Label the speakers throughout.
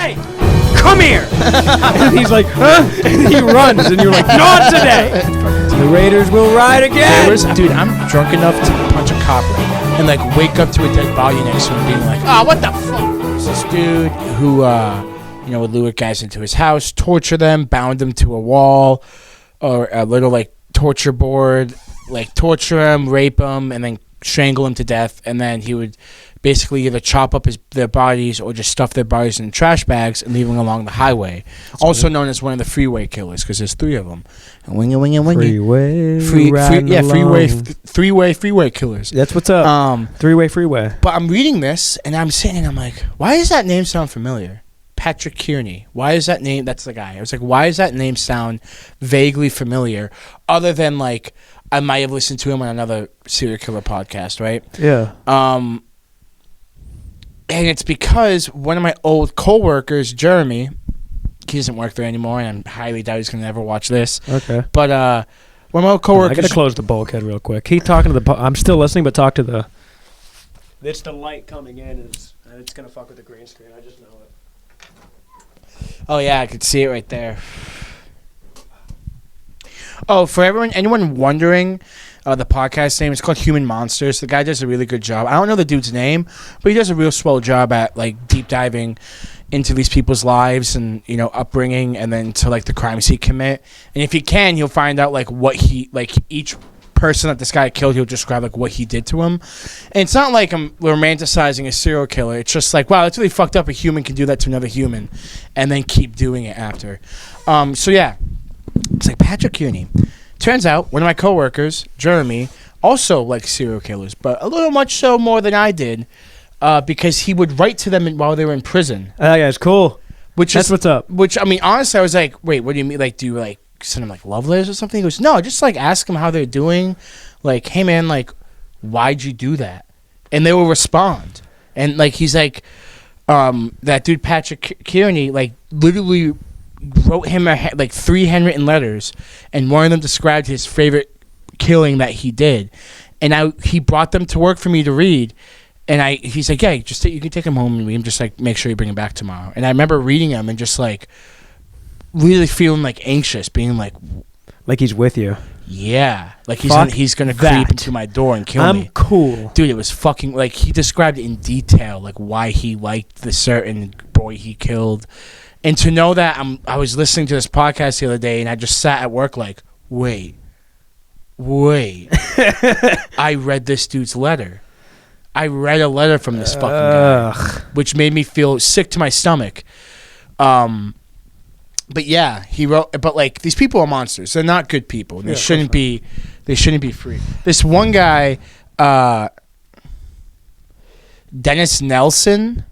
Speaker 1: Hey, come here. And he's like, huh? And he runs, and you're like, not today. The Raiders will ride again.
Speaker 2: Dude, I'm drunk enough to punch a cop right now and like wake up to a dead body next to him being like, oh, what the fuck? There's this dude who, would lure guys into his house, torture them, bound them to a wall or a little like torture board, like torture them, rape them, and then strangle them to death. And then he would basically either chop up their bodies or just stuff their bodies in trash bags and leave them along the highway. That's also cool. Known as one of the freeway killers because there's 3 of them. Freeway killers.
Speaker 1: That's what's up. Freeway.
Speaker 2: But I'm reading this and I'm sitting and I'm like, why does that name sound familiar? Patrick Kearney. Why is that name? That's the guy. I was like, why does that name sound vaguely familiar? Other than like, I might have listened to him on another serial killer podcast, right?
Speaker 1: Yeah.
Speaker 2: And it's because one of my old coworkers, Jeremy, he doesn't work there anymore, and I highly doubt he's gonna ever watch this.
Speaker 1: Okay.
Speaker 2: But one of my old coworkers.
Speaker 1: I gotta close the bulkhead real quick. Keep talking to the. I'm still listening, but talk to the. It's the light coming in, and it's gonna fuck with the green screen. I just know it.
Speaker 2: Oh yeah, I could see it right there. Oh, for anyone wondering, the podcast name is called Human Monsters. The guy does a really good job. I don't know the dude's name, but he does a real swell job at like deep diving into these people's lives and upbringing, and then to like the crimes he commit. And if he can, he'll find out like what he like each person that this guy killed. He'll describe like what he did to him. And it's not like I'm romanticizing a serial killer. It's just like, wow, that's really fucked up. A human can do that to another human, and then keep doing it after. So yeah. It's like Patrick Kearney. Turns out one of my coworkers, Jeremy, also likes serial killers, but a little much so more than I did, because he would write to them while they were in prison.
Speaker 1: Oh yeah, it's cool. That's what's up.
Speaker 2: Which I mean, honestly, I was like, wait, what do you mean? Like, do you like send them like love letters or something? He goes, no, just like ask them how they're doing. Like, hey man, like, why'd you do that? And they will respond. And like, he's like, that dude Patrick Kearney, like, literally wrote him like 3 handwritten letters, and one of them described his favorite killing that he did, and he brought them to work for me to read, and he's like, yeah, you can take him home and read him, just like make sure you bring him back tomorrow. And I remember reading them and just like really feeling like anxious, being like
Speaker 1: he's with you.
Speaker 2: Yeah, like he's gonna creep into my door and kill me.
Speaker 1: I'm cool,
Speaker 2: dude. It was fucking like he described it in detail, like why he liked the certain boy he killed. And to know that I was listening to this podcast the other day, and I just sat at work like, wait, I read this dude's letter. I read a letter from this fucking guy, which made me feel sick to my stomach. But yeah, he wrote. But like, these people are monsters. They're not good people. They shouldn't be. They shouldn't be free. This one guy, Dennis Nelson,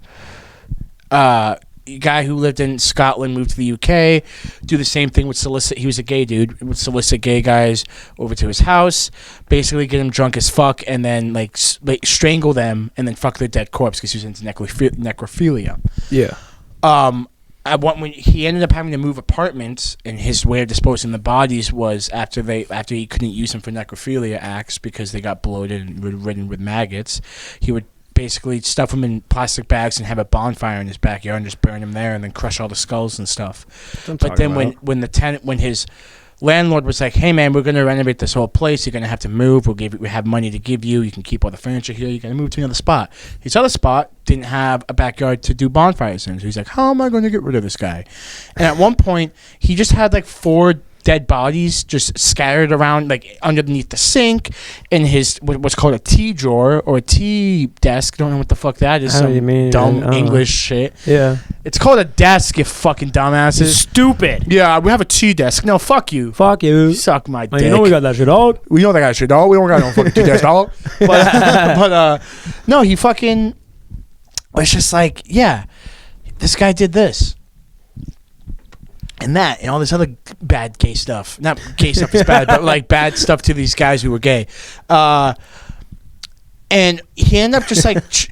Speaker 2: guy who lived in Scotland, moved to the UK, do the same thing with solicit. He was a gay dude, would solicit gay guys over to his house, basically get them drunk as fuck, and then like strangle them and then fuck their dead corpse because he was into necrophilia.
Speaker 1: Yeah.
Speaker 2: When he ended up having to move apartments, and his way of disposing the bodies was after he couldn't use them for necrophilia acts because they got bloated and ridden with maggots, he would basically stuff them in plastic bags and have a bonfire in his backyard and just burn them there and then crush all the skulls and stuff. But then when his landlord was like, hey man, we're going to renovate this whole place, you're going to have to move, we have money to give you can keep all the furniture here, you're going to move to another spot. His other spot didn't have a backyard to do bonfires in, so he's like, how am I going to get rid of this guy? And at one point he just had like 4 dead bodies just scattered around like underneath the sink in his what's called a tea drawer or a tea desk. Don't know what the fuck that is. Some dumb English shit.
Speaker 1: Yeah,
Speaker 2: it's called a desk, you fucking dumbasses.
Speaker 1: Stupid.
Speaker 2: Yeah, we have a tea desk. No, fuck you. Suck my dick.
Speaker 1: You know we got that shit out.
Speaker 2: We know that got shit out. We don't got no fucking tea desk out. But no, he fucking was just like, yeah, this guy did this and that and all this other bad gay stuff. Not gay stuff is bad, but like bad stuff to these guys who were gay. And he ended up just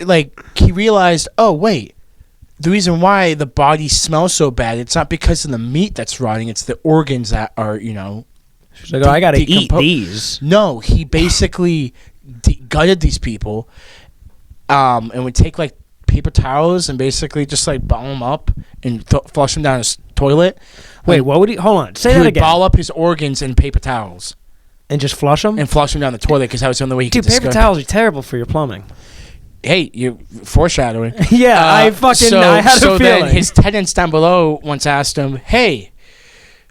Speaker 2: like he realized, oh wait, the reason why the body smells so bad, it's not because of the meat that's rotting, it's the organs that are,
Speaker 1: She's like, I gotta eat these.
Speaker 2: No, he basically gutted these people, and would take like paper towels and basically just like ball them up and flush them down his toilet.
Speaker 1: Wait, what would he? Hold on, say
Speaker 2: He
Speaker 1: that
Speaker 2: would
Speaker 1: again.
Speaker 2: ball up his organs in paper towels
Speaker 1: And just flush them.
Speaker 2: and flush them down the toilet because that was the only way he
Speaker 1: Dude,
Speaker 2: could.
Speaker 1: paper towels are terrible for your plumbing.
Speaker 2: Hey, you're foreshadowing.
Speaker 1: Yeah, I had a
Speaker 2: So then
Speaker 1: feeling.
Speaker 2: his tenants down below once asked him, "Hey,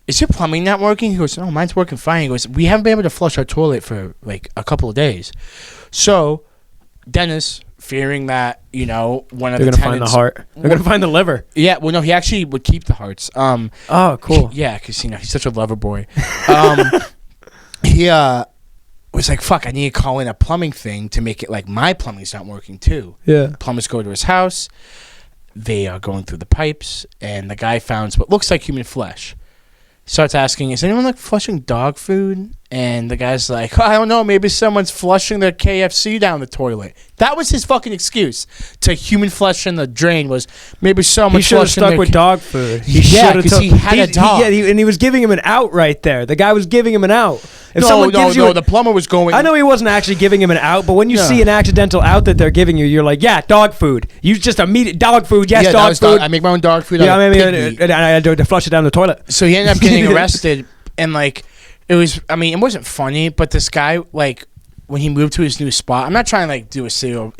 Speaker 2: is your plumbing not working?" He goes, "No, mine's working fine." He goes, "We haven't been able to flush our toilet for like a couple of days." So Dennis, fearing that one of
Speaker 1: They're
Speaker 2: the
Speaker 1: gonna find the
Speaker 2: tenants,
Speaker 1: heart. They're gonna find the liver.
Speaker 2: yeah, well, no, he actually would keep the hearts.
Speaker 1: Oh, cool.
Speaker 2: Yeah, because he's such a lover boy. He was like, "Fuck, I need to call in a plumbing thing to make it like my plumbing's not working too."
Speaker 1: Yeah.
Speaker 2: Plumbers go to his house. They are going through the pipes, and the guy finds what looks like human flesh. Starts asking, "Is anyone like flushing dog food?" And the guy's like, "I don't know, maybe someone's flushing their KFC down the toilet." That was his fucking excuse to human flesh in the drain, was maybe
Speaker 1: He
Speaker 2: someone's
Speaker 1: should have
Speaker 2: flushing
Speaker 1: stuck
Speaker 2: their
Speaker 1: with dog food.
Speaker 2: Yeah,
Speaker 1: shoulda
Speaker 2: 'cause he had a dog.
Speaker 1: and he was giving him an out right there. The guy was giving him an out. If
Speaker 2: No,
Speaker 1: someone gives you,
Speaker 2: the plumber was going.
Speaker 1: I know he wasn't actually giving him an out, but when you
Speaker 2: Yeah.
Speaker 1: see an accidental out that they're giving you, you're like, yeah, dog food. You just immediate dog food. Yes,
Speaker 2: Yeah, that
Speaker 1: dog
Speaker 2: was
Speaker 1: food.
Speaker 2: I make my own dog food.
Speaker 1: Yeah,
Speaker 2: out
Speaker 1: I
Speaker 2: of
Speaker 1: mean,
Speaker 2: pig meat.
Speaker 1: and I had to flush it down the toilet.
Speaker 2: So he ended up getting arrested, and like, it was. I mean, it wasn't funny, but this guy, like, when he moved to his new spot, I'm not trying to like do a serial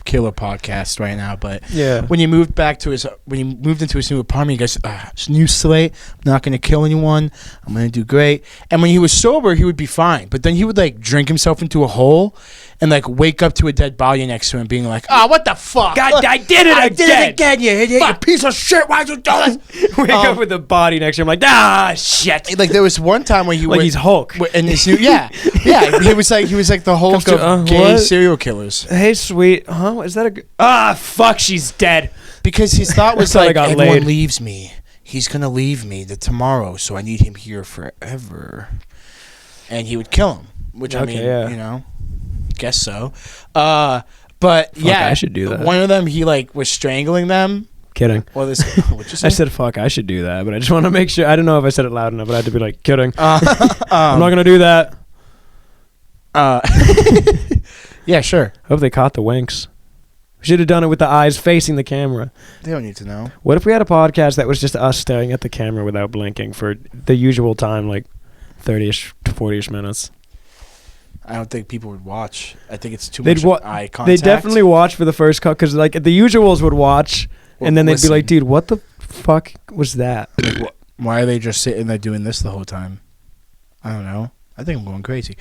Speaker 2: killer podcast right now, but
Speaker 1: Yeah.
Speaker 2: when he moved into his new apartment, he goes, "It's a new slate. I'm not gonna kill anyone. I'm gonna do great." And when he was sober, he would be fine, but then he would like drink himself into a hole, and like wake up to a dead body next to him, being like, what the fuck?
Speaker 1: God, I did it
Speaker 2: I
Speaker 1: again.
Speaker 2: did it again, you idiot, you piece of shit. Why'd you do this?"
Speaker 1: Wake up with the body next to him, like, shit.
Speaker 2: Like there was one time where he
Speaker 1: Like he's Hulk.
Speaker 2: and his new yeah he was like the Hulk
Speaker 1: Comes to,
Speaker 2: of gay
Speaker 1: what?
Speaker 2: serial killers,
Speaker 1: Hey, sweet. Huh? Is that fuck, she's dead.
Speaker 2: because his thought was
Speaker 1: Until I
Speaker 2: like,
Speaker 1: got
Speaker 2: everyone
Speaker 1: laid.
Speaker 2: leaves me, he's gonna leave me tomorrow, so I need him here forever, and he would kill him, which I
Speaker 1: Okay,
Speaker 2: mean,
Speaker 1: yeah.
Speaker 2: guess so. But yeah,
Speaker 1: I should do that.
Speaker 2: One of them, he like was strangling them.
Speaker 1: Kidding.
Speaker 2: Well, this what'd you say?
Speaker 1: I said, fuck, I should do that, but I just want to make sure. I don't know if I said it loud enough, but I had to be like, kidding. I'm not going to do that.
Speaker 2: Yeah, sure.
Speaker 1: Hope they caught the winks. We should have done it with the eyes facing the camera.
Speaker 2: They don't need to know.
Speaker 1: What if we had a podcast that was just us staring at the camera without blinking for the usual time, like 30-ish to 40-ish minutes?
Speaker 2: I don't think people would watch. I think it's too
Speaker 1: They'd
Speaker 2: much eye contact.
Speaker 1: They definitely watch for the first cut, because like the usuals would watch,
Speaker 2: Well,
Speaker 1: and then they'd
Speaker 2: listen.
Speaker 1: be like, dude, what the fuck was that?
Speaker 2: Like, why are they just sitting there doing this the whole time? I don't know. I think I'm going crazy.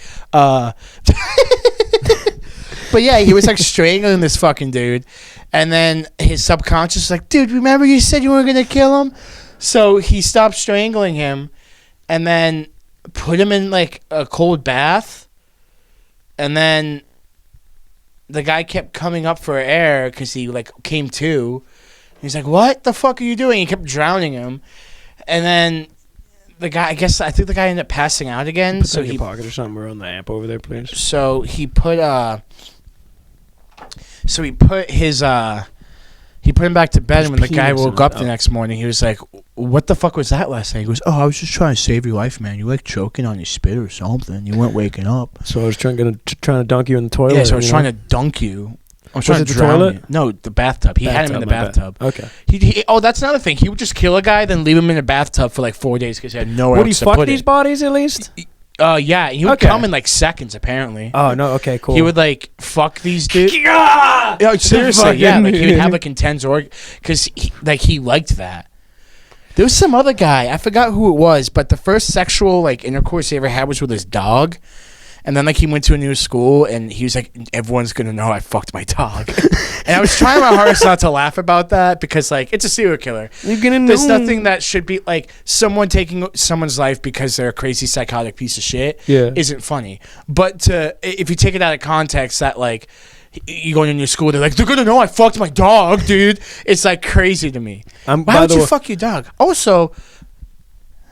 Speaker 2: But yeah, he was like strangling this fucking dude, and then his subconscious was like, dude, remember you said you were gonna kill him? So he stopped strangling him, and then put him in like a cold bath, and then the guy kept coming up for air because he like came to. He's like, what the fuck are you doing? He kept drowning him, and then the guy, I think the guy ended up passing out again.
Speaker 1: Put
Speaker 2: So
Speaker 1: that in
Speaker 2: he
Speaker 1: your pocket or something. We're on the amp over there, please.
Speaker 2: So he put his he put him back to bed,
Speaker 1: His
Speaker 2: and when the guy
Speaker 1: penis in
Speaker 2: woke up
Speaker 1: it.
Speaker 2: the next morning, he was like, "What the fuck was that last night?" He goes, "Oh, I was just trying to save your life, man. You like choking on your spit or something. You weren't waking up."
Speaker 1: So I was trying to dunk you in the toilet.
Speaker 2: Yeah, so I was trying to dunk you. I was trying
Speaker 1: it
Speaker 2: to
Speaker 1: the
Speaker 2: drown
Speaker 1: toilet?
Speaker 2: you. No, the bathtub. He had him in the
Speaker 1: my bad.
Speaker 2: bathtub.
Speaker 1: Okay.
Speaker 2: Oh, that's another thing. He would just kill a guy, then leave him in a bathtub for like 4 days because he had nowhere
Speaker 1: Would he
Speaker 2: else to
Speaker 1: fuck
Speaker 2: put
Speaker 1: these
Speaker 2: it.
Speaker 1: bodies at least?
Speaker 2: Yeah, he would
Speaker 1: Okay.
Speaker 2: come in like seconds apparently.
Speaker 1: Oh no. Okay. Cool.
Speaker 2: He would like fuck these dudes.
Speaker 1: Yeah,
Speaker 2: Yeah, seriously, yeah.
Speaker 1: Fucking-
Speaker 2: Like he would have like intense because he liked that. There was some other guy, I forgot who it was, but the first sexual like intercourse he ever had was with his dog. And then like he went to a new school and he was like, everyone's gonna know I fucked my dog. And I was trying my hardest not to laugh about that because like it's a serial killer.
Speaker 1: You're gonna know.
Speaker 2: There's nothing that should be like someone taking someone's life because they're a crazy psychotic piece of shit.
Speaker 1: Yeah.
Speaker 2: Isn't funny. But if you take it out of context, that like you going in your school, they're gonna know I fucked my dog, dude. It's like crazy to me. Why would you fuck your dog? Also,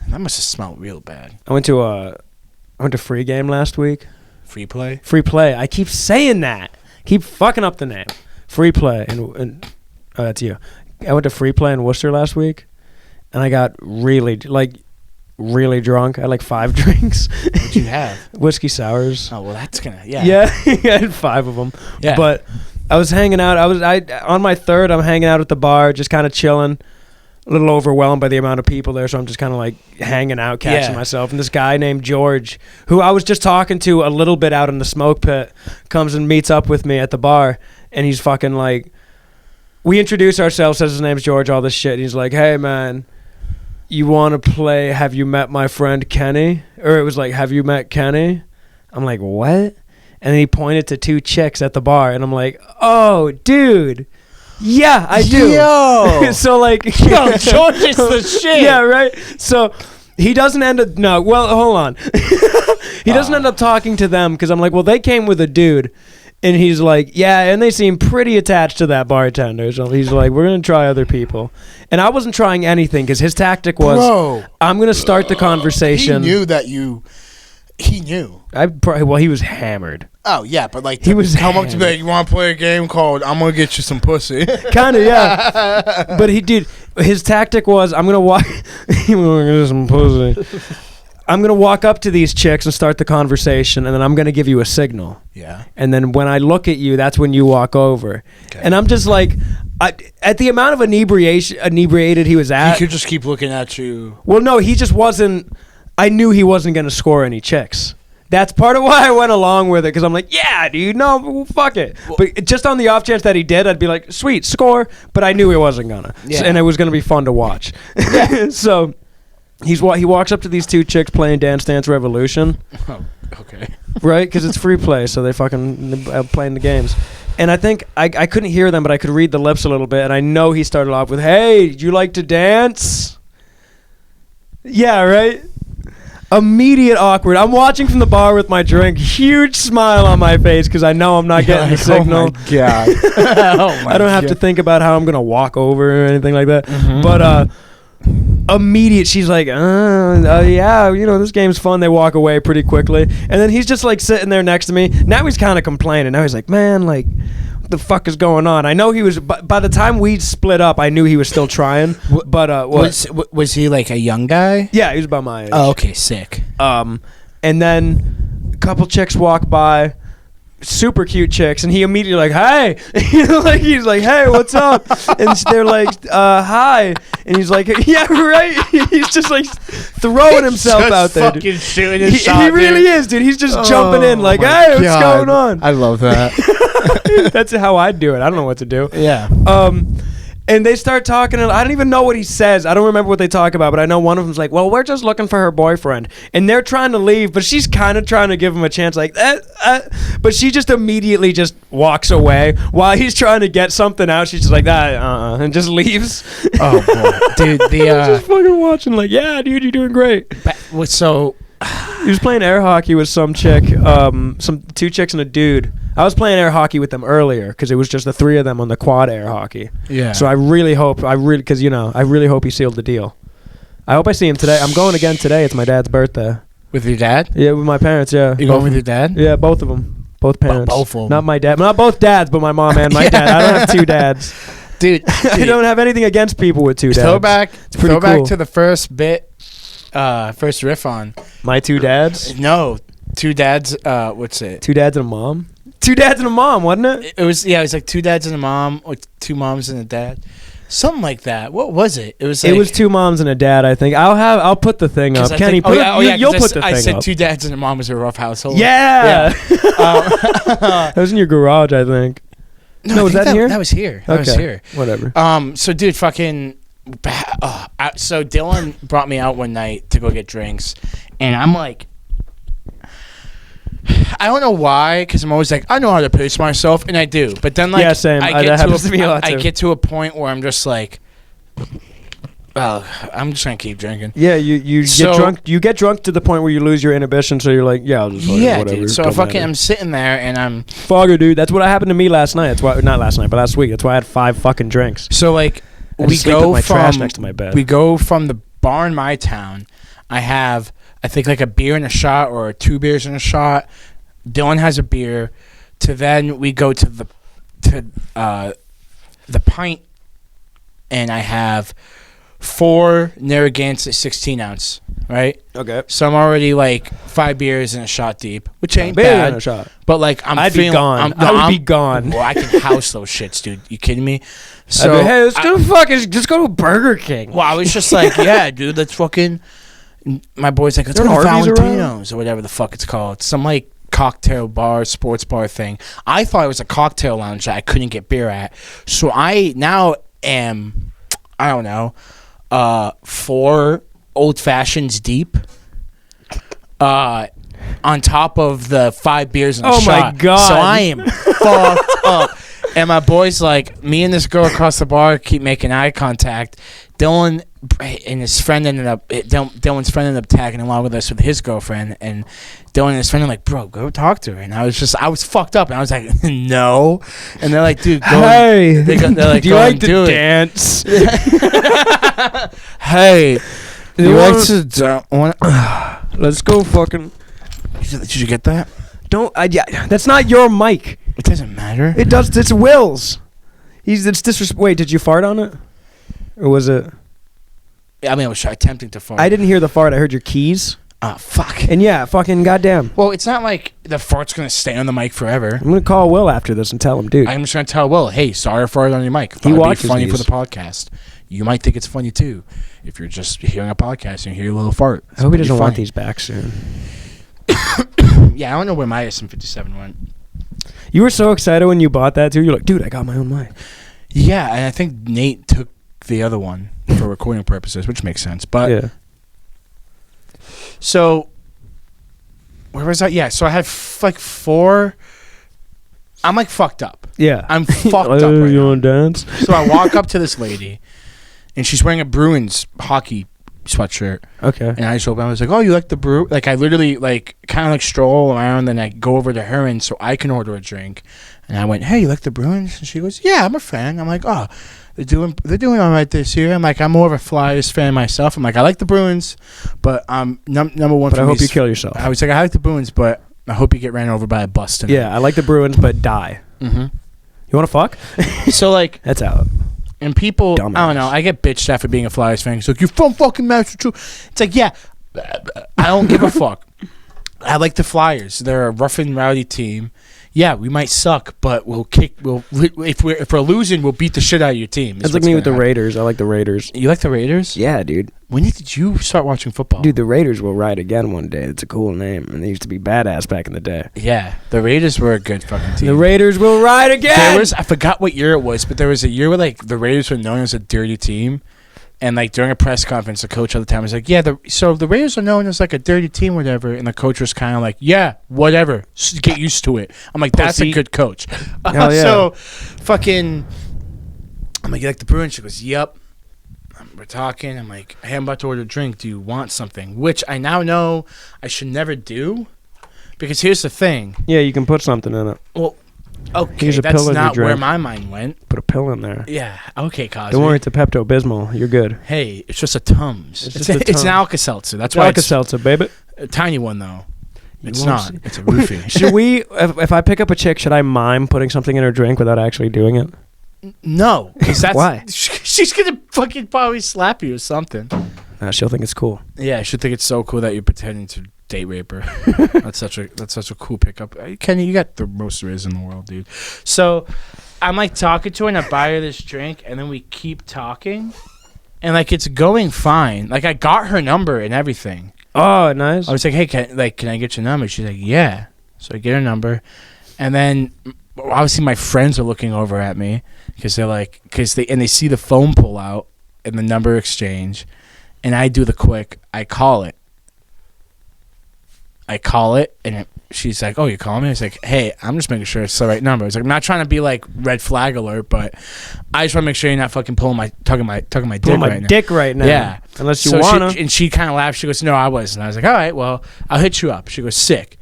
Speaker 2: that must have smelled real bad.
Speaker 1: I went to Free Game last week.
Speaker 2: Free play.
Speaker 1: Free Play. I keep saying that. Keep fucking up the name. Free Play and oh, that's you. I went to Free Play in Worcester last week, and I got really drunk. I had like 5 drinks.
Speaker 2: What'd you have?
Speaker 1: Whiskey sours.
Speaker 2: Oh well, that's gonna yeah.
Speaker 1: Yeah, I had 5 of them.
Speaker 2: Yeah.
Speaker 1: But I was hanging out. On my third. I'm hanging out at the bar, just kind of chilling. A little overwhelmed by the amount of people there, so I'm just kind of like hanging out, catching myself. And this guy named George, who I was just talking to a little bit out in the smoke pit, comes and meets up with me at the bar, and he's fucking like, we introduce ourselves, says his name's George, all this shit, and he's like, hey man, you want to play Have You Met My Friend Kenny? Or it was like, Have you met Kenny? I'm like, what? And then he pointed to 2 chicks at the bar, and I'm like, oh, dude. Yeah, I do.
Speaker 2: Yo.
Speaker 1: So like,
Speaker 2: yo, George is the shit.
Speaker 1: Yeah, right. So he doesn't end up. No, well, hold on. He doesn't end up talking to them because I'm like, well, they came with a dude, and he's like, yeah, and they seem pretty attached to that bartender. So he's like, we're gonna try other people, and I wasn't trying anything because his tactic was, I'm gonna start the conversation.
Speaker 3: He knew that you. He knew.
Speaker 1: Well, he was hammered.
Speaker 3: Oh yeah, but like
Speaker 1: he was
Speaker 3: come up to me. You want to play a game called "I'm gonna get you some pussy"?
Speaker 1: Kind of, yeah. But he did. His tactic was, I'm gonna walk. I'm gonna get some pussy. I'm gonna walk up to these chicks and start the conversation, and then I'm gonna give you a signal.
Speaker 3: Yeah.
Speaker 1: And then when I look at you, that's when you walk over. Okay. And I'm just like, at the amount of inebriated he was at,
Speaker 3: he could just keep looking at you.
Speaker 1: Well, no, he just wasn't. I knew he wasn't going to score any chicks. That's part of why I went along with it, because I'm like, yeah, dude, no, fuck it. But just on the off chance that he did, I'd be like, sweet, score. But I knew he wasn't going to. Yeah. And it was going to be fun to watch. Yeah. So he walks up to these 2 chicks playing Dance Dance Revolution.
Speaker 3: Oh, okay.
Speaker 1: Right? Because it's free play, so they fucking playing the games. And I think I couldn't hear them, but I could read the lips a little bit. And I know he started off with, hey, do you like to dance? Yeah, right? Immediate awkward. I'm watching from the bar with my drink. Huge smile on my face because I know I'm not getting the signal.
Speaker 3: Oh my god!
Speaker 1: I don't have to think about how I'm gonna walk over or anything like that. Mm-hmm. But immediate. She's like, yeah, this game's fun. They walk away pretty quickly, and then he's just like sitting there next to me. Now he's kind of complaining. Now he's like, man, like, what the fuck is going on? I know he was. By the time we split up, I knew he was still trying. But
Speaker 2: was he like a young guy?
Speaker 1: Yeah, he was about my age.
Speaker 2: Oh, okay, sick.
Speaker 1: And then a couple chicks walk by. Super cute chicks, and he immediately like, hey, like he's like, hey, what's up? And they're like, hi, and he's like, yeah, right. He's just like throwing himself out there.
Speaker 3: Fucking shooting his shot,
Speaker 1: he really is, dude. He's just jumping in like, hey, what's going on?
Speaker 3: I love that.
Speaker 1: That's how I do it. I don't know what to do.
Speaker 3: Yeah.
Speaker 1: And they start talking, and I don't even know what he says. I don't remember what they talk about, but I know one of them's like, well, we're just looking for her boyfriend. And they're trying to leave, but she's kind of trying to give him a chance, like, but she just immediately just walks away. While he's trying to get something out, she's just like, and just leaves.
Speaker 2: Oh, boy. Dude,
Speaker 1: just fucking watching, like, yeah, dude, you're doing great.
Speaker 2: So...
Speaker 1: He was playing air hockey with some chick, 2 chicks and a dude. I was playing air hockey with them earlier because it was just the 3 of them on the quad air hockey.
Speaker 2: Yeah.
Speaker 1: So I really hope he sealed the deal. I hope I see him today. I'm going again today. It's my dad's birthday.
Speaker 2: With your dad?
Speaker 1: Yeah, with my parents. Yeah.
Speaker 2: You going with your dad?
Speaker 1: Yeah, both of them. Both parents.
Speaker 2: Both of them.
Speaker 1: Not my dad. Not both dads, but my mom and my dad. I don't have 2 dads.
Speaker 2: Dude,
Speaker 1: I don't have anything against people with 2 dads.
Speaker 2: Throwback to the first bit. First riff on
Speaker 1: my 2 dads.
Speaker 2: No, 2 dads. What's it?
Speaker 1: 2 dads and a mom. 2 dads and a mom, wasn't it?
Speaker 2: It was like 2 dads and a mom, or 2 moms and a dad, something like that. What was it? It was
Speaker 1: 2 moms and a dad. I think I'll put the thing up. Kenny, you'll put the thing up.
Speaker 2: I said 2 dads and a mom was a rough household.
Speaker 1: Yeah. That was in your garage, I think.
Speaker 2: No, was that here? That was here. That was here.
Speaker 1: Whatever.
Speaker 2: So dude, fucking. So Dylan brought me out one night to go get drinks, and I'm like, I don't know why, because I'm always like, I know how to pace myself, and I do. But then, like,
Speaker 1: yeah, same.
Speaker 2: I get to a point where I'm just like, I'm just gonna keep drinking.
Speaker 1: Yeah, you get drunk. You get drunk to the point where you lose your inhibition. So you're like, yeah, I'll just whatever.
Speaker 2: Dude. So I'm sitting there and I'm
Speaker 1: fogger, dude. That's what happened to me last night. That's why, not last night, but last week. That's why I had 5 fucking drinks.
Speaker 2: So like. We go from the bar in my town. I have, I think, like a beer and a shot or 2 beers and a shot. Dylan has a beer. To then we go to the pint, and I have 4 Narragansett 16 ounce, right?
Speaker 1: Okay.
Speaker 2: So I'm already like 5 beers and a shot deep, which ain't
Speaker 1: Beer
Speaker 2: bad.
Speaker 1: and a shot.
Speaker 2: But like
Speaker 1: I'd be gone. I would be gone.
Speaker 2: Well, I can house those shits, dude. You kidding me? So
Speaker 1: I'd be, hey, let's go to Burger King.
Speaker 2: well, I was just like, yeah, dude, let's fucking. My boy's like, let's
Speaker 1: There
Speaker 2: go to
Speaker 1: are Harveys
Speaker 2: Valentino's or whatever the fuck it's called. Some like cocktail bar, sports bar thing. I thought it was a cocktail lounge that I couldn't get beer at. So I now am, I don't know, 4 old fashions deep. On top of the 5 beers and a shot.
Speaker 1: Oh my God.
Speaker 2: So I am fucked up. And my boy's like, me and this girl across the bar keep making eye contact. Dylan and his friend Dylan's friend ended up tagging along with us with his girlfriend, and Dylan and his friend are like, bro, go talk to her. And I was fucked up, and I was like, no. And they're like, dude, go.
Speaker 1: Hey,
Speaker 2: They're like,
Speaker 1: do you
Speaker 2: go
Speaker 1: like
Speaker 2: and
Speaker 1: to
Speaker 2: do it.
Speaker 1: dance?
Speaker 2: Hey,
Speaker 1: You
Speaker 2: you like
Speaker 1: want-
Speaker 2: to?
Speaker 1: Let's go fucking.
Speaker 2: Did you get that?
Speaker 1: Yeah, that's not your mic.
Speaker 2: It doesn't matter.
Speaker 1: It does. It's Will's. It's disrespect. Wait, did you fart on it? Or was it?
Speaker 2: I mean, I was attempting to fart.
Speaker 1: I didn't hear the fart. I heard your keys.
Speaker 2: Fuck.
Speaker 1: And yeah, fucking goddamn.
Speaker 2: Well, it's not like the fart's gonna stay on the mic forever.
Speaker 1: I'm gonna call Will after this and tell him, dude.
Speaker 2: I'm just gonna tell Will, hey, sorry I farted on your mic. Thought it'd
Speaker 1: watches
Speaker 2: be funny
Speaker 1: these.
Speaker 2: for the podcast. You might think it's funny too, if you're just hearing a podcast and you hear a little fart.
Speaker 1: I hope he
Speaker 2: It's
Speaker 1: doesn't want
Speaker 2: funny.
Speaker 1: these back soon.
Speaker 2: Yeah, I don't know where my SM57 went.
Speaker 1: You were so excited when you bought that too. You're like, dude, I got my own mic.
Speaker 2: Yeah, and I think Nate took the other one for recording purposes, which makes sense. But
Speaker 1: Yeah.
Speaker 2: so where was that? Yeah, so I had like 4. I'm like fucked up.
Speaker 1: Yeah.
Speaker 2: I'm fucked up right
Speaker 1: You
Speaker 2: now.
Speaker 1: want to dance?
Speaker 2: So I walk up to this lady, and she's wearing a Bruins hockey sweatshirt.
Speaker 1: Okay.
Speaker 2: And I just open. I was like, "Oh, you like the brew?" Like I literally like kind of like stroll around, and I go over to her, and so I can order a drink. And I went, "Hey, you like the Bruins?" And she goes, "Yeah, I'm a fan." I'm like, "Oh, they're doing all right this year." I'm like, "I'm more of a Flyers fan myself." I'm like, "I like the Bruins, but number one."
Speaker 1: But
Speaker 2: for
Speaker 1: I
Speaker 2: me
Speaker 1: hope you
Speaker 2: is-
Speaker 1: kill yourself.
Speaker 2: I was like, "I like the Bruins, but I hope you get ran over by a bus tonight."
Speaker 1: Yeah, I like the Bruins, but die.
Speaker 2: Mm-hmm.
Speaker 1: You want to fuck?
Speaker 2: So like,
Speaker 1: That's out.
Speaker 2: and people,
Speaker 1: Dumbass.
Speaker 2: I don't know. I get bitched at for being a Flyers fan. It's like, you're from fucking Massachusetts. It's like, yeah, I don't give a fuck. I like the Flyers. They're a rough and rowdy team. Yeah, we might suck, but if we're losing, we'll beat the shit out of your team.
Speaker 1: It's like me with the Raiders. I like the Raiders.
Speaker 2: You like the Raiders?
Speaker 1: Yeah, dude.
Speaker 2: When did you start watching football?
Speaker 1: Dude, the Raiders will ride again one day. It's a cool name, and they used to be badass back in the day.
Speaker 2: Yeah, the Raiders were a good fucking team.
Speaker 1: The Raiders will ride again.
Speaker 2: I forgot what year it was, but there was a year where like the Raiders were known as a dirty team. And like during a press conference, the coach at the time was like, "Yeah, so the Raiders are known as like a dirty team, or whatever." And the coach was kind of like, "Yeah, whatever, get used to it." I'm like, "That's
Speaker 1: Pussy.
Speaker 2: a good coach."
Speaker 1: Hell yeah.
Speaker 2: So, fucking, I'm like, "You like the Bruins?" She goes, "Yep." We're talking. I'm like, "Hey, I'm about to order a drink. Do you want something?" Which I now know I should never do, because here's the thing.
Speaker 1: Yeah, you can put something in it.
Speaker 2: Well, okay,
Speaker 1: Here's a pill
Speaker 2: that's
Speaker 1: in your
Speaker 2: not where
Speaker 1: drink.
Speaker 2: my mind went.
Speaker 1: Put a pill in there.
Speaker 2: Yeah, okay, Cosby.
Speaker 1: Don't worry, it's a Pepto-Bismol. You're good.
Speaker 2: Hey, it's just a Tums.
Speaker 1: It's
Speaker 2: It's,
Speaker 1: just a
Speaker 2: it's an
Speaker 1: Tums.
Speaker 2: Alka-Seltzer. That's why it's
Speaker 1: Alka-Seltzer, baby.
Speaker 2: a tiny one, though.
Speaker 1: You
Speaker 2: It's
Speaker 1: won't
Speaker 2: not.
Speaker 1: see-
Speaker 2: It's a roofie.
Speaker 1: Should we, if I pick up a chick, should I mime putting something in her drink without actually doing it?
Speaker 2: No, because that's
Speaker 1: Why?
Speaker 2: She's gonna fucking probably slap you or something.
Speaker 1: She'll think it's cool.
Speaker 2: Yeah, I should think it's so cool that you're pretending to date rape her. That's such a cool pickup. Kenny, you got the most Rizz in the world, dude. So I'm like talking to her, and I buy her this drink, and then we keep talking, and like it's going fine. Like I got her number and everything.
Speaker 1: Oh, nice.
Speaker 2: I was like, "Hey, can I get your number?" She's like, "Yeah." So I get her number, and then obviously my friends are looking over at me because they see the phone pull out and the number exchange, and I do the quick. I call it, and she's like, "Oh, you calling me?" I was like, "Hey, I'm just making sure it's the right number." I was like, "I'm not trying to be like red flag alert, but I just want to make sure you're not fucking tugging my dick
Speaker 1: Pull my
Speaker 2: right now."
Speaker 1: dick right now.
Speaker 2: Yeah.
Speaker 1: Unless you
Speaker 2: So
Speaker 1: wanna.
Speaker 2: she kind of laughed. She goes, "No, I wasn't." I was like, "All right, well, I'll hit you up." She goes, "Sick."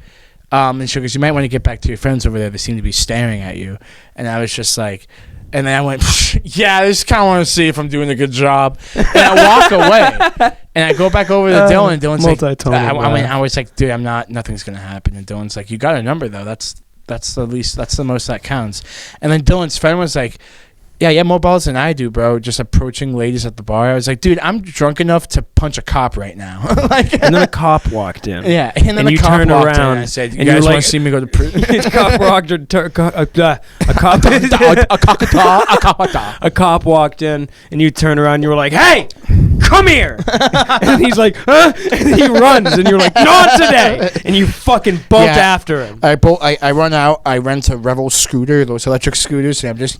Speaker 2: And she goes, "You might want to get back to your friends over there. They seem to be staring at you." And I was just like, and then I went, "Yeah, I just kind of want to see if I'm doing a good job." And I walk away, and I go back over to Dylan. And Dylan's like, I was like, "Dude, I'm not. Nothing's gonna happen." And Dylan's like, "You got a number though. That's the most that counts." And then Dylan's friend was like, Yeah, yeah, more balls than I do, bro. Just approaching ladies at the bar. I was like, dude, I'm drunk enough to punch a cop right now. Like,
Speaker 1: and then a cop walked in.
Speaker 2: yeah, and then
Speaker 1: you
Speaker 2: a cop
Speaker 1: turned
Speaker 2: walked
Speaker 1: around
Speaker 2: in and I said, you
Speaker 1: and
Speaker 2: guys
Speaker 1: you're
Speaker 2: want
Speaker 1: like-
Speaker 2: to see me go to prison?
Speaker 1: a cop walked in. A cop. A cop walked in, and you turn around. and You were like, "Hey, come here!" And he's like, "Huh?" And he runs, and you're like, "Not today!" And you fucking bolt
Speaker 2: Yeah.
Speaker 1: after him.
Speaker 2: I run out. I rent a Revel scooter, those electric scooters, and I'm just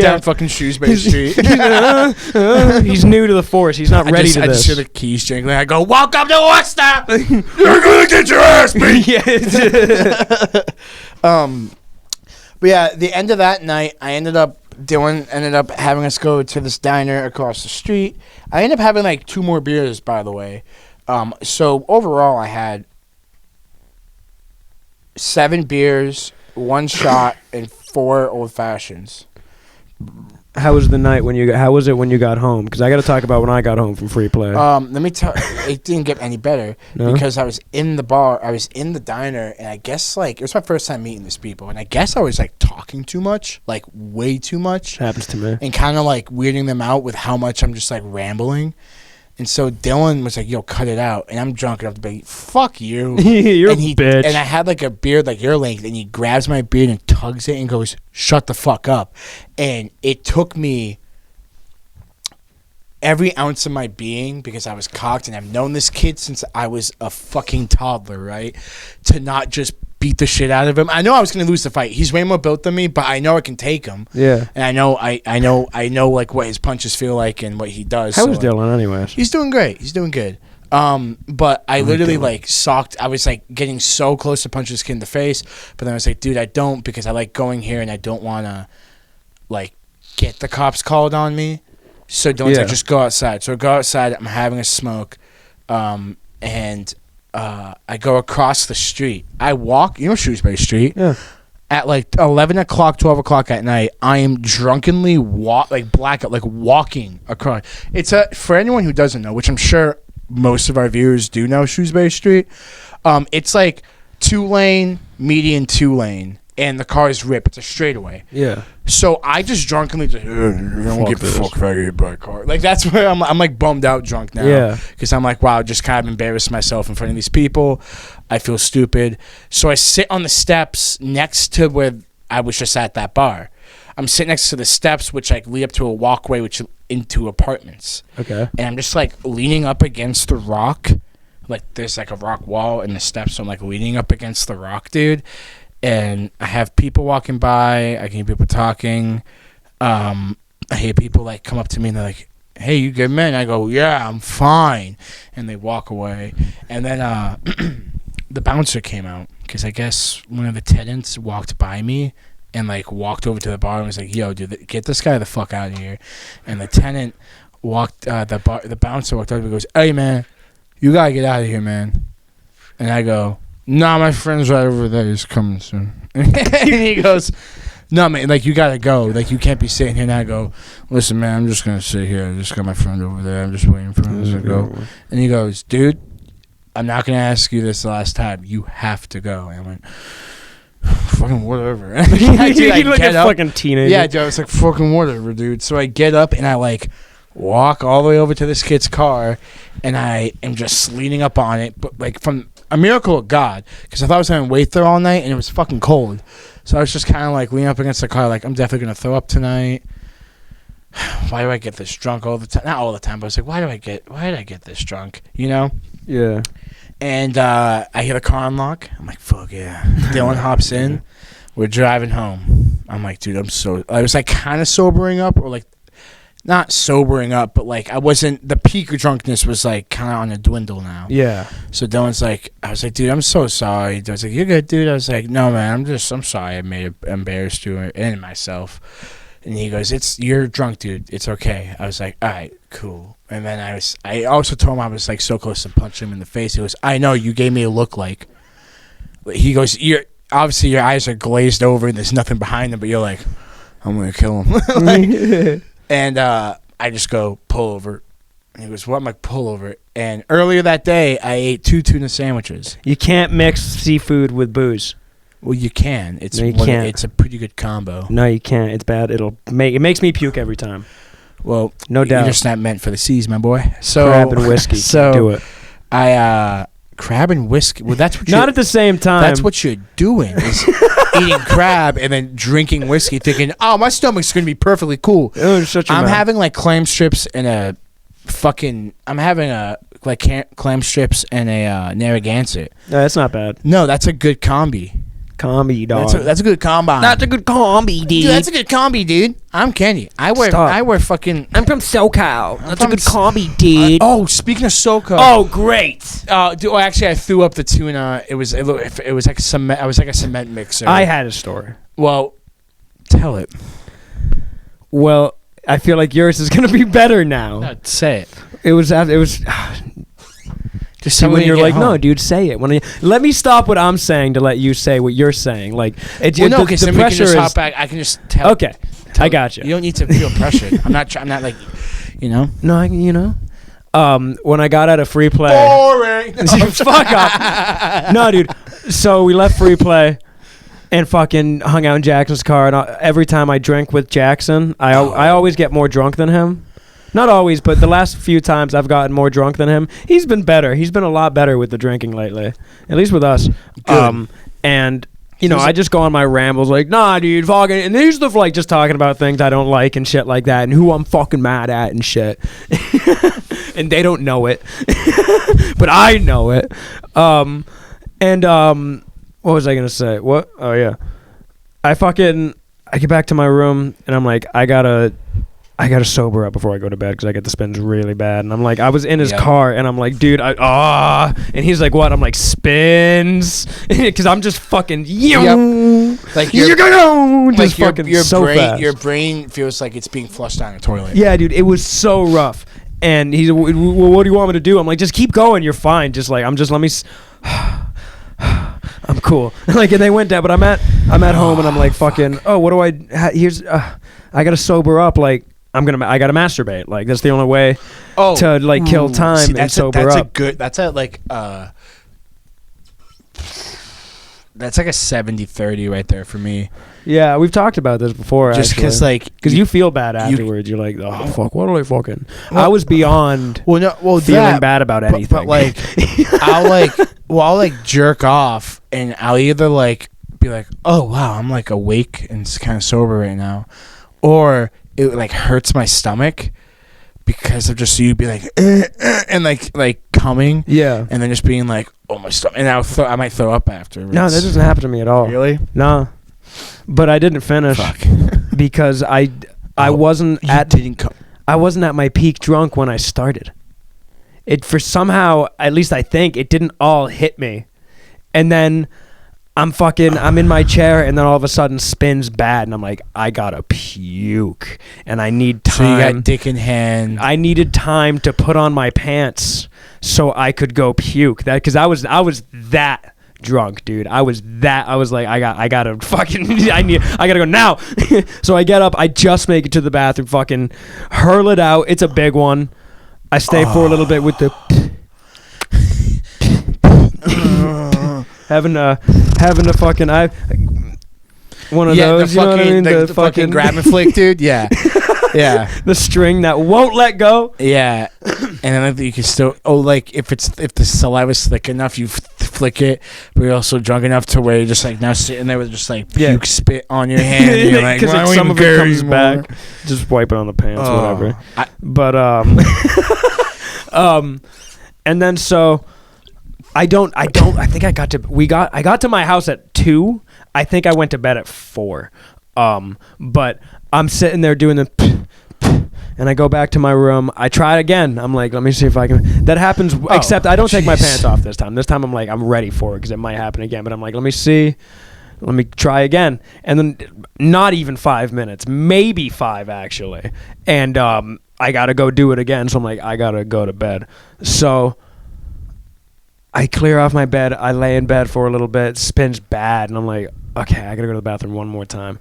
Speaker 2: down fucking Shrewsbury Street.
Speaker 1: He's new to the force. He's not ready to
Speaker 2: I just
Speaker 1: this.
Speaker 2: hear the keys jingling. I go, "Welcome to Worcester. You're gonna get your ass beat." But yeah, the end of that night, Dylan ended up having us go to this diner across the street. I ended up having like 2 more beers, by the way. So overall, I had 7 beers, 1 shot, and 4 old fashions.
Speaker 1: How was the night when you? How was it when you got home? Because I got to talk about when I got home from free play.
Speaker 2: Let me tell. It didn't get any better because I was in the bar. I was in the diner, and I guess like it was my first time meeting these people, and I guess I was like talking too much, like way too much.
Speaker 1: Happens to me.
Speaker 2: And kind of like weirding them out with how much I'm just like rambling. And so Dylan was like, "Yo, cut it out." And I'm drunk enough to be, "Fuck you."
Speaker 1: You're
Speaker 2: and
Speaker 1: a bitch.
Speaker 2: And I had like a beard like your length, and he grabs my beard and tugs it and goes, "Shut the fuck up." And it took me every ounce of my being, because I was cocked and I've known this kid since I was a fucking toddler, right? To not just beat the shit out of him. I know I was going to lose the fight. He's way more built than me, but I know I can take him.
Speaker 1: Yeah.
Speaker 2: And I know like what his punches feel like and what he does.
Speaker 1: How was
Speaker 2: like,
Speaker 1: Dylan, anyways?
Speaker 2: He's doing great. He's doing good. But I literally like socked. I was like getting so close to punch this kid in the face, but then I was like, dude, I don't, because I like going here and I don't want to like get the cops called on me. So don't like, just go outside. So I go outside. I'm having a smoke, and I go across the street. I walk. You know Shrewsbury Street.
Speaker 1: Yeah.
Speaker 2: At like 11 o'clock, 12 o'clock at night, I am drunkenly blackout, like walking across. It's for anyone who doesn't know, which I'm sure most of our viewers do know Shrewsbury Street. It's like 2-lane, median 2-lane, and the car is ripped. It's a straightaway.
Speaker 1: Yeah.
Speaker 2: So I just drunkenly just, don't get the fuck faggot by a car. Like that's where I'm like bummed out drunk now.
Speaker 1: Yeah.
Speaker 2: Because I'm like, wow, just kind of embarrassed myself in front of these people. I feel stupid. So I sit on the steps next to where I was just at that bar. I'm sitting next to the steps, which like lead up to a walkway, which into apartments.
Speaker 1: Okay.
Speaker 2: And I'm just like leaning up against the rock. Like there's like a rock wall and the steps. So I'm like leaning up against the rock, dude. And I have people walking by. I can hear people talking. I hear people like come up to me and they're like, "Hey, you good, man?" I go, "Yeah, I'm fine." And they walk away. And then the bouncer came out because I guess one of the tenants walked by me and like walked over to the bar and was like, "Yo, dude, get this guy the fuck out of here." And the tenant walked, the bouncer walked up and goes, "Hey, man, you gotta get out of here, man." And I go, "Nah, my friend's right over there. He's coming soon." And he goes, "No, man, like, you gotta go. Like, you can't be sitting here." And I go, "Listen, man, I'm just gonna sit here. I just got my friend over there. I'm just waiting for him to go." And he goes, "Dude, I'm not gonna ask you this the last time. You have to go." And I went, "Fucking whatever."
Speaker 1: You look like a fucking teenager.
Speaker 2: Yeah, dude, I was like, "Fucking whatever, dude." So I get up and I like walk all the way over to this kid's car, and I am just leaning up on it, but like from a miracle of God, because I thought I was going to wait there all night, and it was fucking cold. So I was just kind of like leaning up against the car, like, I'm definitely going to throw up tonight. Why do I get this drunk all the time? Not all the time, but I was like, why did I get this drunk? You know?
Speaker 1: Yeah.
Speaker 2: And I hear the car unlock. I'm like, fuck yeah. Dylan hops in. We're driving home. I'm like, dude, I was like kind of sobering up, or like not sobering up, but like I wasn't, the peak of drunkenness was like kind of on a dwindle now.
Speaker 1: Yeah.
Speaker 2: So Dylan's like, I was like, dude, I'm so sorry. I was like, you're good, dude. I was like, no, man, I'm sorry. I embarrassed you and myself. And he goes, you're drunk, dude. It's okay. I was like, all right, cool. And then I also told him I was like so close to punching him in the face. He goes, I know, you gave me a look like. He goes, obviously your eyes are glazed over and there's nothing behind them, but you're like, I'm going to kill him. Like, and I just go, pull over. And he goes, what? I'm like, pull over. And earlier that day, I ate 2 tuna sandwiches.
Speaker 1: You can't mix seafood with booze.
Speaker 2: Well, you can.
Speaker 1: No, you can't.
Speaker 2: It's a pretty good combo.
Speaker 1: No, you can't. It's bad. It makes me puke every time.
Speaker 2: Well,
Speaker 1: no doubt.
Speaker 2: You're just not meant for the seas, my boy. So
Speaker 1: crab and whiskey.
Speaker 2: So
Speaker 1: do it.
Speaker 2: Crab and whiskey. Well, that's what
Speaker 1: not at the same time.
Speaker 2: That's what you're doing. Is eating crab and then drinking whiskey, thinking, "Oh, my stomach's gonna be perfectly cool." I'm having like clam strips and a fucking. I'm having clam strips and a Narragansett.
Speaker 1: No, that's not bad.
Speaker 2: No, that's a good combi.
Speaker 1: Combi, dog.
Speaker 2: That's a good combi.
Speaker 1: That's a good combi, dude.
Speaker 2: That's a good combi, dude. I'm Kenny. I wear fucking.
Speaker 1: I'm from SoCal. That's a good combi, dude.
Speaker 2: Speaking of SoCal.
Speaker 1: Oh, great.
Speaker 2: Dude, actually, I threw up the tuna. It was like cement. I was like a cement mixer.
Speaker 1: I had a story.
Speaker 2: Well, tell it.
Speaker 1: Well, I feel like yours is gonna be better now.
Speaker 2: No, say it.
Speaker 1: It was. Just when you're like, no, dude, say it. Let me stop what I'm saying to let you say what you're saying. Like,
Speaker 2: the pressure is. Hop back. I can just tell.
Speaker 1: Okay, I got you.
Speaker 2: You don't need to feel pressured. I'm not like, you know.
Speaker 1: No, when I got out of free play.
Speaker 2: Boring.
Speaker 1: Fuck up. No, dude. So we left free play and fucking hung out in Jackson's car. And every time I drink with Jackson, I always get more drunk than him. Not always, but the last few times I've gotten more drunk than him. He's been better. He's been a lot better with the drinking lately, at least with us.
Speaker 2: Good.
Speaker 1: And I just go on my rambles like, nah, dude, fucking, and here's the like just talking about things I don't like and shit like that, and who I'm fucking mad at and shit. And they don't know it, but I know it. What was I gonna say? What? Oh yeah, I get back to my room and I'm like, I gotta sober up before I go to bed because I get the spins really bad. And I'm like, I was in his car and I'm like, dude, and he's like, what? I'm like, spins, because I'm just fucking
Speaker 2: like
Speaker 1: you're going just
Speaker 2: like
Speaker 1: fucking so fast.
Speaker 2: Your brain feels like it's being flushed down the toilet.
Speaker 1: Yeah, dude, it was so rough. And he's, well, what do you want me to do? I'm like, just keep going. You're fine. Just like, let me. I'm cool. Like, and they went down, but I'm at home and I'm like, fucking. Oh, what do I? Here's. I gotta sober up. Like, I gotta masturbate. Like, that's the only way to like kill time and sober up.
Speaker 2: That's like a 70-30 right there for me.
Speaker 1: Yeah, we've talked about this before.
Speaker 2: Just because
Speaker 1: you feel bad afterwards. You're like, oh fuck, what do I fucking? I was beyond feeling bad about anything.
Speaker 2: But like, I'll like jerk off and I'll either like be like, oh wow, I'm like awake and kind of sober right now, or it like hurts my stomach because of just you be like and like coming,
Speaker 1: yeah,
Speaker 2: and then just being like, oh my stomach, and I might throw up after.
Speaker 1: No, that doesn't happen to me at all.
Speaker 2: Really?
Speaker 1: No, but I didn't finish because I wasn't at my peak drunk when I started. It for somehow, at least I think, it didn't all hit me, and then I'm in my chair, and then all of a sudden spins bad, and I'm like, I gotta puke, and I need time.
Speaker 2: So you got dick in hand.
Speaker 1: I needed time to put on my pants so I could go puke. That because I was that drunk, dude. I was like, I gotta fucking, I gotta go now. So I get up, I just make it to the bathroom, fucking hurl it out. It's a big one. I stay for a little bit with the having a fucking one of those, you know what I mean?
Speaker 2: The fucking grab and flick, dude. Yeah. Yeah.
Speaker 1: The string that won't let go.
Speaker 2: Yeah. And then you can still like if the saliva's thick enough, you flick it, but you're also drunk enough to where you're just like now sitting there with just like puke spit on your hand, and you're like,
Speaker 1: because some of it comes back. Just wipe it on the pants, whatever. And then so I think I got to my house at 2. I think I went to bed at 4. But I'm sitting there doing the and I go back to my room. I try it again. I'm like, let me see if I can. That happens, except I don't take my pants off this time. This time I'm like, I'm ready for it because it might happen again. But I'm like, let me see. Let me try again. And then not even 5 minutes, maybe 5 actually. And I got to go do it again. So I'm like, I got to go to bed. So I clear off my bed. I lay in bed for a little bit. Spins bad. And I'm like, okay, I got to go to the bathroom one more time.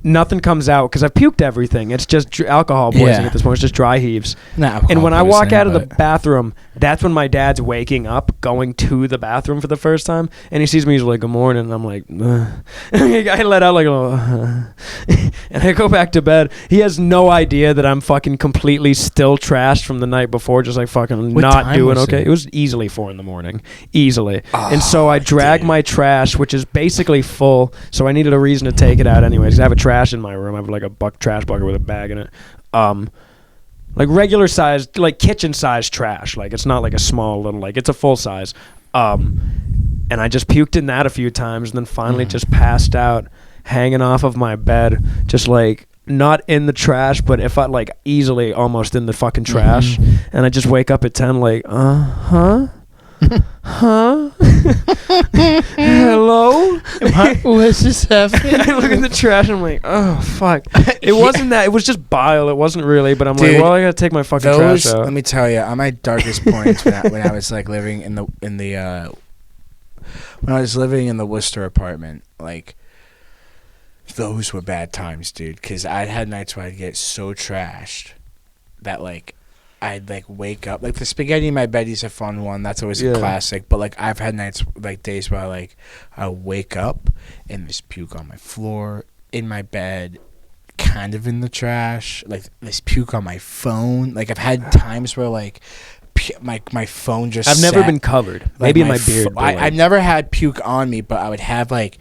Speaker 1: nothing comes out because I've puked everything. It's just alcohol poisoning at this point. It's just dry heaves. And when I walk out of the bathroom, that's when my dad's waking up, going to the bathroom for the first time, and he sees me. He's like, "Good morning," and I'm like, I let out like a little, and I go back to bed. He has no idea that I'm fucking completely still trashed from the night before, just like fucking not doing okay. It was easily 4 a.m, easily, and so I drag my trash, which is basically full. So I needed a reason to take it out anyways. 'Cause I have a trash in my room. I have like a trash bucket with a bag in it. Like regular size, like kitchen size trash. Like it's not like a small little, like it's a full size. And I just puked in that a few times and then finally just passed out hanging off of my bed. Just like not in the trash, but if I like easily almost in the fucking trash. And I just wake up at 10 like, huh? Hello?
Speaker 2: What's this happening?
Speaker 1: I look in the trash and I'm like, oh fuck. It wasn't that. It was just bile. It wasn't really. But I'm
Speaker 2: Dude,
Speaker 1: like, well, I gotta take my fucking trash out.
Speaker 2: Let me tell you, on my darkest points when I was like living in the when I was living in the Worcester apartment, like those were bad times, dude. Because I'd had nights where I'd get so trashed that like I'd like wake up, like the spaghetti in my bed is a fun one. That's always a classic. But like I've had nights, like days where I wake up and there's puke on my floor, in my bed, kind of in the trash. Like there's puke on my phone. Like I've had times where like my phone just.
Speaker 1: I've never been covered. Like maybe in my beard.
Speaker 2: I've never had puke on me, but I would have like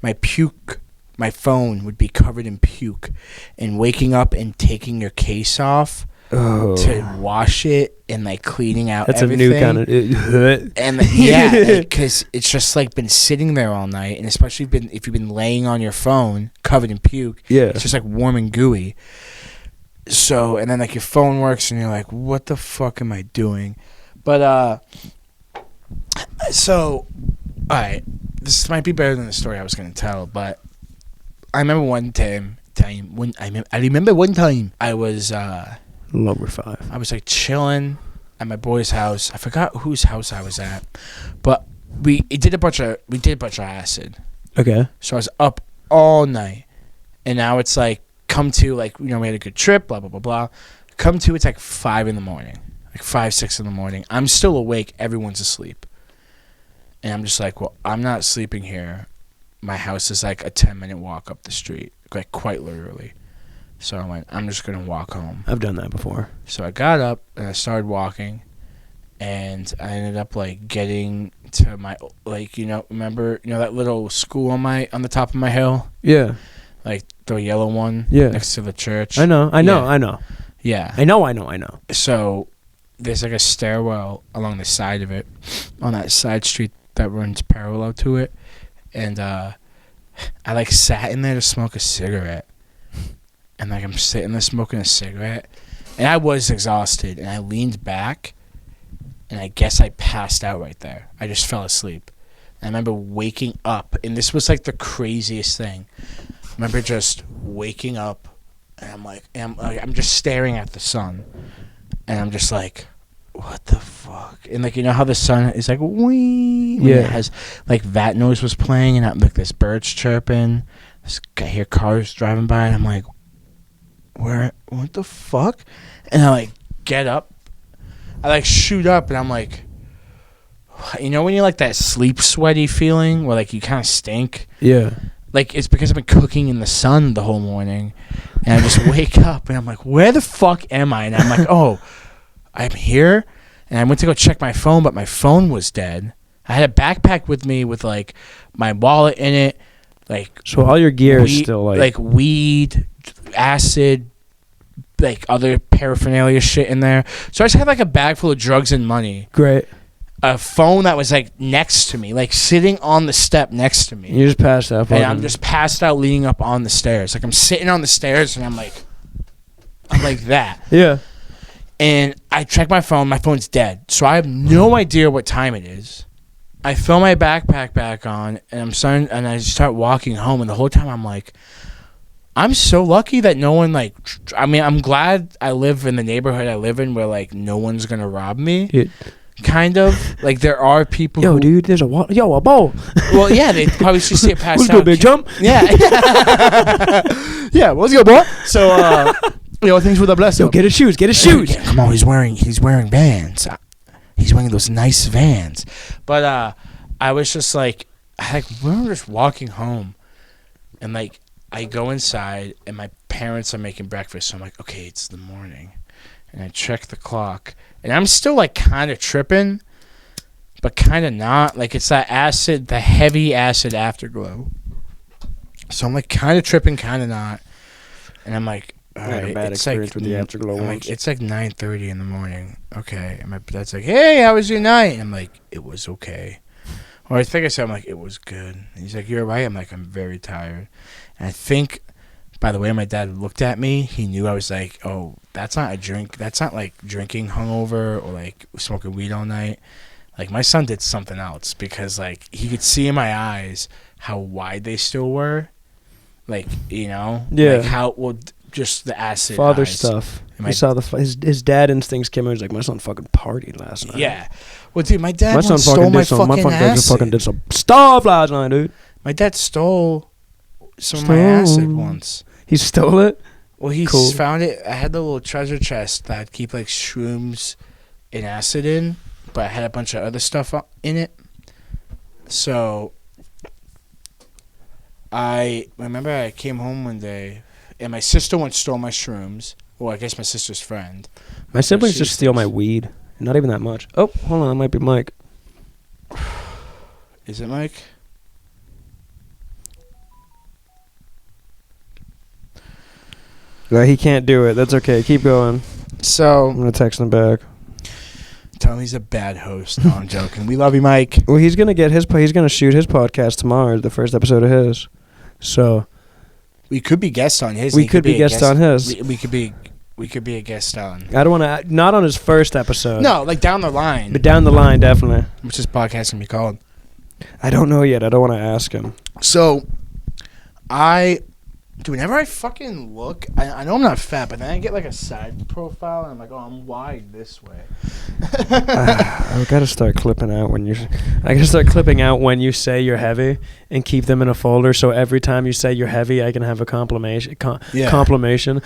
Speaker 2: my puke. My phone would be covered in puke, and waking up and taking your case off. To wash it and like cleaning out everything.
Speaker 1: That's a new kind of
Speaker 2: and yeah, because it's just like been sitting there all night, and especially if you've been laying on your phone covered in puke, it's just like warm and gooey. So and then like your phone works and you're like, what the fuck am I doing? But so all right, this might be better than the story I was gonna tell, but I remember one time I was
Speaker 1: Lower 5.
Speaker 2: I was like chilling at my boy's house. I forgot whose house I was at, but we did a bunch of acid.
Speaker 1: Okay.
Speaker 2: So I was up all night, and now it's like come to like we had a good trip. Blah blah blah blah. Come to it's like 5 a.m, like 5-6 a.m. I'm still awake. Everyone's asleep, and I'm just like, well, I'm not sleeping here. My house is like a 10-minute walk up the street, like quite literally. So I went, I'm just going to walk home.
Speaker 1: I've done that before.
Speaker 2: So I got up and I started walking, and I ended up like getting to my, like, remember, that little school on the top of my hill?
Speaker 1: Yeah.
Speaker 2: Like the yellow one next to the church.
Speaker 1: I know.
Speaker 2: Yeah.
Speaker 1: I know.
Speaker 2: So there's like a stairwell along the side of it on that side street that runs parallel to it. And I like sat in there to smoke a cigarette. And like I'm sitting there smoking a cigarette, and I was exhausted, and I leaned back, and I guess I passed out right there. I just fell asleep. And I remember waking up, and this was like the craziest thing. I remember just waking up, and I'm just staring at the sun, and I'm just like, what the fuck? And like how the sun is like wee, it has like that noise was playing, and like there's birds chirping. I hear cars driving by, and I'm like, what the fuck? And I like get up, I like shoot up, and I'm like, when you like that sleep sweaty feeling where like you kind of stink.
Speaker 1: Yeah.
Speaker 2: Like it's because I've been cooking in the sun the whole morning, and I just wake up and I'm like, where the fuck am I? And I'm like, oh, I'm here. And I went to go check my phone, but my phone was dead. I had a backpack with me with like my wallet in it, like
Speaker 1: so all your gear is still like
Speaker 2: weed, acid, like other paraphernalia shit in there. So I just had like a bag full of drugs and money.
Speaker 1: Great.
Speaker 2: A phone that was like next to me, like sitting on the step next to me.
Speaker 1: You just passed out.
Speaker 2: And I'm just passed out leaning up on the stairs. Like I'm sitting on the stairs and I'm like that.
Speaker 1: Yeah.
Speaker 2: And I check my phone. My phone's dead. So I have no idea what time it is. I throw my backpack back on, and I start walking home. And the whole time I'm like, I'm so lucky that no one I'm glad I live in the neighborhood I live in where like no one's gonna rob me. kind of. Like, there are people
Speaker 1: Yo, dude, there's a ball.
Speaker 2: Well, yeah, they probably should see it pass
Speaker 1: Let's
Speaker 2: out.
Speaker 1: go, big jump.
Speaker 2: Yeah. Yeah, let's go, boy. So, things with a blessing.
Speaker 1: Yo, get his shoes.
Speaker 2: Yeah, come on, he's wearing Vans. He's wearing those nice Vans. But I was just like, we were just walking home, and like I go inside, and my parents are making breakfast. So I'm like, okay, it's the morning, and I check the clock, and I'm still like kind of tripping, but kind of not. Like, it's that acid, the heavy acid afterglow. So I'm like kind of tripping, kind of not, and I'm like, all right,
Speaker 1: I had a bad
Speaker 2: it's
Speaker 1: experience
Speaker 2: like,
Speaker 1: with the afterglow
Speaker 2: I'm
Speaker 1: once.
Speaker 2: like, it's like 9:30 in the morning. Okay, and my dad's like, hey, how was your night? And I'm like, it was okay. Or I think I said, I'm like, it was good. And he's like, you're right. I'm like, I'm very tired. And I think, by the way my dad looked at me, he knew I was like, oh, that's not a drink. That's not like drinking hungover or like smoking weed all night. Like, my son did something else because like he could see in my eyes how wide they still were. Like,
Speaker 1: Yeah.
Speaker 2: like how, well, just the acid
Speaker 1: Father
Speaker 2: eyes.
Speaker 1: stuff. He saw his dad instincts came in. He was like, my son fucking partied last night.
Speaker 2: Yeah. Well, dude, my dad
Speaker 1: My son
Speaker 2: once stole my fucking acid.
Speaker 1: fucking did some stuff last night, dude.
Speaker 2: My dad stole some of my acid once.
Speaker 1: He stole it?
Speaker 2: Well, he
Speaker 1: Cool.
Speaker 2: found it. I had the little treasure chest that I'd keep like shrooms and acid in, but I had a bunch of other stuff in it. So I remember I came home one day, and my sister once stole my shrooms. Well, I guess my sister's friend.
Speaker 1: My siblings just steal my weed. Not even that much. Oh, hold on. That might be Mike.
Speaker 2: Is it Mike?
Speaker 1: Yeah, he can't do it. That's okay. Keep going.
Speaker 2: So
Speaker 1: I'm going to text him back.
Speaker 2: tell him he's a bad host. No, I'm joking. We love you, Mike.
Speaker 1: Well, he's going to shoot his podcast tomorrow, the first episode of his. So
Speaker 2: We could be guests on his.
Speaker 1: we could be guests on his.
Speaker 2: We could be a guest on.
Speaker 1: I don't want to, not on his first episode.
Speaker 2: No, like down the line.
Speaker 1: But down the line, definitely.
Speaker 2: What's this podcast gonna be called?
Speaker 1: I don't know yet. I don't want to ask him.
Speaker 2: So, whenever I fucking look, I know I'm not fat, but then I get like a side profile, and I'm like, oh, I'm wide this way.
Speaker 1: I gotta start clipping out when you say you're heavy and keep them in a folder. So every time you say you're heavy, I can have a compilation.
Speaker 2: Yeah.
Speaker 1: A compilation.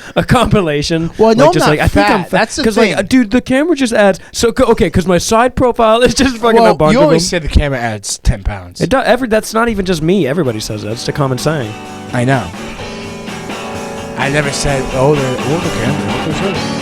Speaker 2: Well, no,
Speaker 1: like, just
Speaker 2: I'm
Speaker 1: like
Speaker 2: not
Speaker 1: I think
Speaker 2: fat.
Speaker 1: I'm fat.
Speaker 2: That's the
Speaker 1: Because
Speaker 2: thing.
Speaker 1: like, dude, the camera just adds. So okay, because my side profile is just fucking a bunch
Speaker 2: you
Speaker 1: of
Speaker 2: always
Speaker 1: them.
Speaker 2: say the camera adds 10 pounds.
Speaker 1: It does. That's not even just me. Everybody says that. It's a common saying.
Speaker 2: I know. I never said, the camera.